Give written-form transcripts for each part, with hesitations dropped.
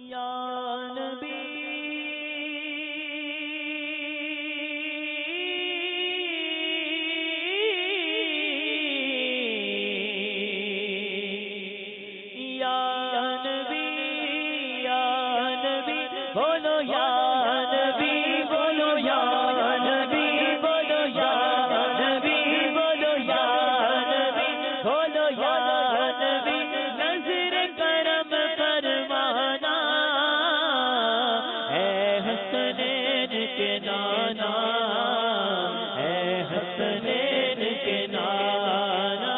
یا نبی یا نبی یا نبی بولو یا نبی بولو یا نبی بولو یا نبی بولو یا نبی بولو یا نبی نظر کرم فرمانا اے حسنین کے نانا اے حسنین کے نانا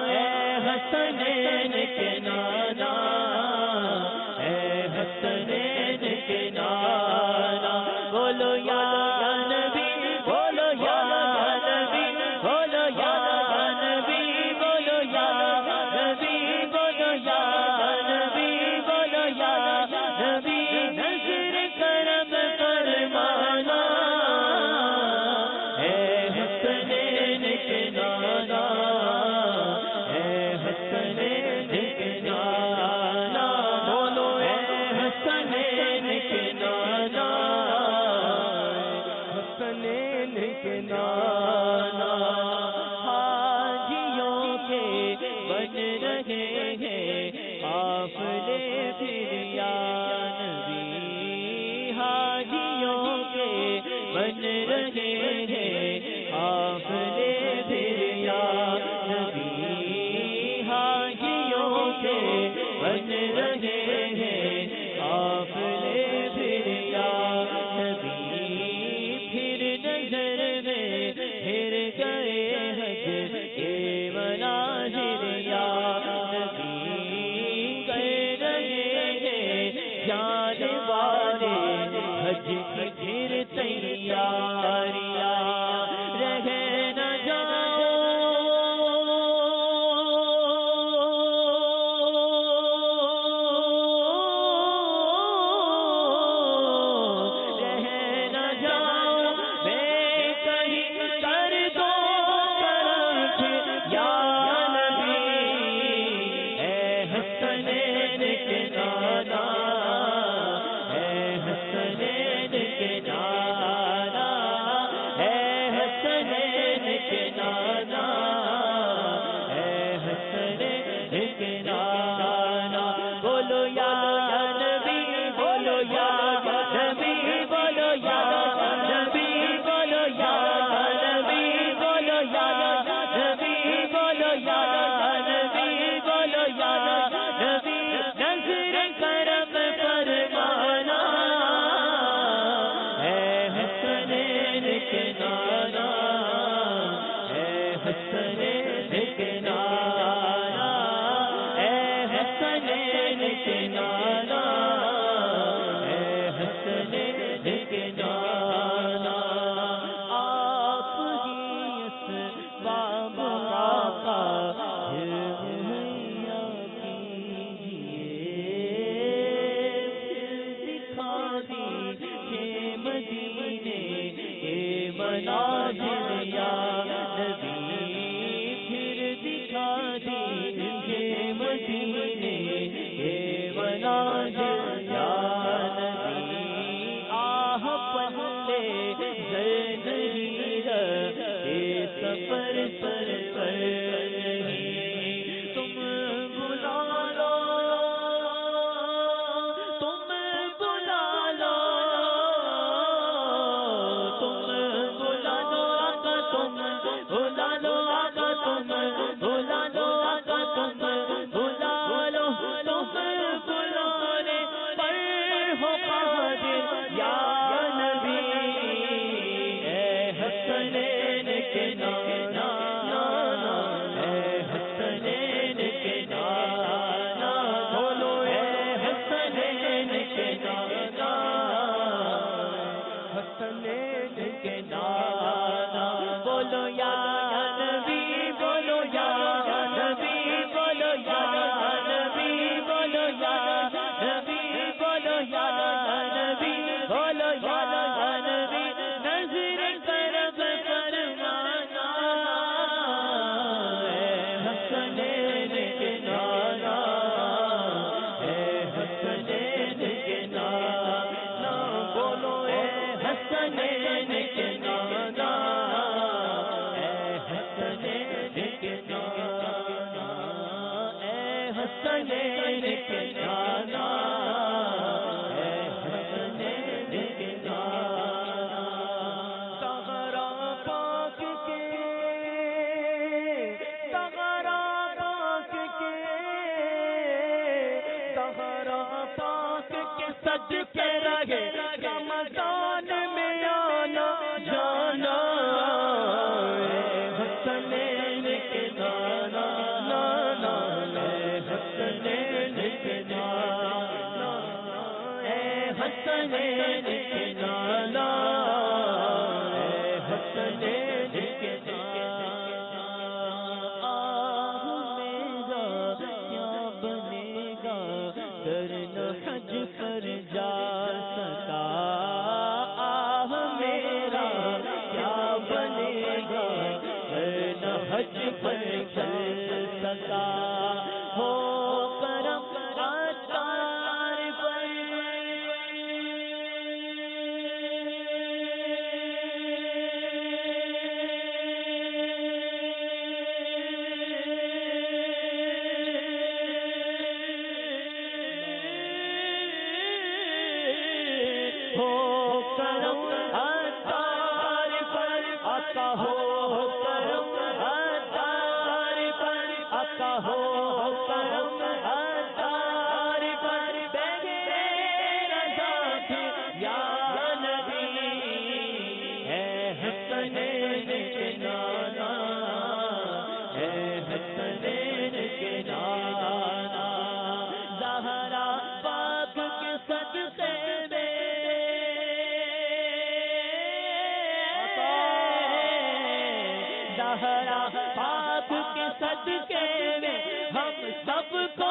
اے حسنین کے نانا اے حسنین کے نانا بولو یا نبی بولو یا نبی بولو یا نبی بولو یا نبی بولو یا نبی بولو یا نبی نظر کرم فرمانا اے حسنین کے نانا اے حسنین کے نانا بولو اے حسنین کے نانا حسنین کے نانا حاجیوں کے بن رہے ہیں قافلے پھر یا نبی حاجیوں کے بن رہے ہیں قافلے پھر یا نبی حاجیوں کے بن رہے ہیں قافلے پھر یا نبی پھر نظر میں پھر گئے حج کے مناظر یا نبی گئے رہے ہیں جانے والے حج کی پھر تیاریاں رہ نہ جاؤ رہ نہ جاؤ میں کہیں کر دو کرم یا نبی اے حسنین کے نانا اے حسنین کے نانا اے حسنین کے نانا اے حسنین کے نانا بولو یا نبی بولو یا نبی بولو یا نبی بولو یا نبی بولو یا نبی بولو یا نبی بولو یا نبی نظر کرم فرمانا اے حسنین کے نانا اے حسنین کے نانا اے حسنین کے نانا اے حسنین کے نانا آپ ہی اسباب آقا پھر مہیا کیجیے پھر دکھا دیجیے مدینے کے مناظر یا نبی پھر دکھا دیجیے مدینے کے مناظر یا نبی آہ پلے زر نہیں رہے سفر پر نہیں تم بلا لو تم بلا لو تم بلا لو آقا تم بلا لو آقا تم بلا لو آقا تم بلا لو تم بلانے پر ہو قادر یا نبی اے حسنین کے نانا اے حسنین کے نانا بولو اے حسنین کے نانا حسنین کے نانا بولو یا نبی بولو یا نبی بولو یا نبی بولو یا نبی بولو یا نبی بولو یا نبی نظر کرم فرمانا اے حسنین کے نانا اے حسنین سج کے رہے رمضان میں آنا جانا حسنین کے نانا نانا حسنین کے نانا حسنین کے نانا حسنین کے نانا میرا کیا بنے گا در نہ حج پر جا سکا میرا کیا بنے گا در نہ حج پر چل سکا ہو کرم عطار پر ہو کرم عطار پر آقا ہو کرم عطار پر آقا ہو کرم عطار پر بغیر رضا کے یا نبی اے حسنین کے نانا اے حسنین کے نانا زہرا پاک کے صدقے زہرا پاک کے صدقے میں ہم سب کو